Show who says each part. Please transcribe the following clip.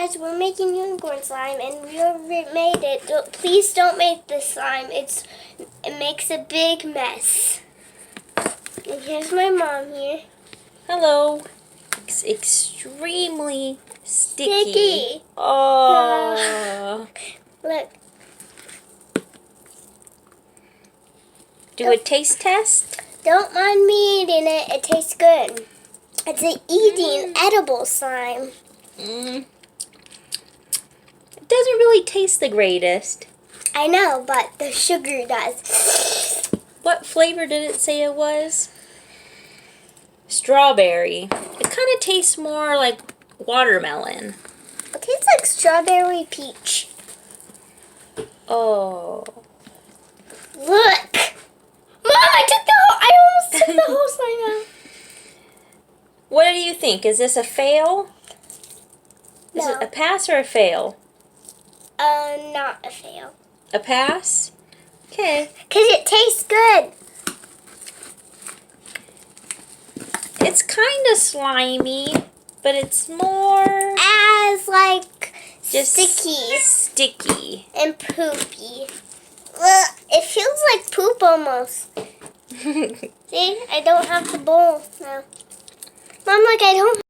Speaker 1: guys, we're making unicorn slime, and we already made it. Please don't make this slime. It makes a big mess. And here's my mom here.
Speaker 2: Hello. It's extremely sticky.
Speaker 1: Sticky.
Speaker 2: Oh.
Speaker 1: Look.
Speaker 2: Do a taste test?
Speaker 1: Don't mind me eating it. It tastes good. It's an eating edible slime.
Speaker 2: It doesn't really taste the greatest.
Speaker 1: I know, but the sugar does.
Speaker 2: What flavor did it say it was? Strawberry. It kind of tastes more like watermelon.
Speaker 1: It tastes like strawberry peach.
Speaker 2: Oh.
Speaker 1: Look! Mom, I almost took the whole slime out.
Speaker 2: What do you think? Is this a fail? Is
Speaker 1: No.
Speaker 2: it a pass or a fail?
Speaker 1: Not a fail.
Speaker 2: A pass? Okay.
Speaker 1: Because it tastes good.
Speaker 2: It's kind of slimy, but it's more
Speaker 1: As like
Speaker 2: just
Speaker 1: sticky
Speaker 2: sticky.
Speaker 1: and poopy. Ugh, it feels like poop almost. See, I don't have the bowl now. Mom, like I don't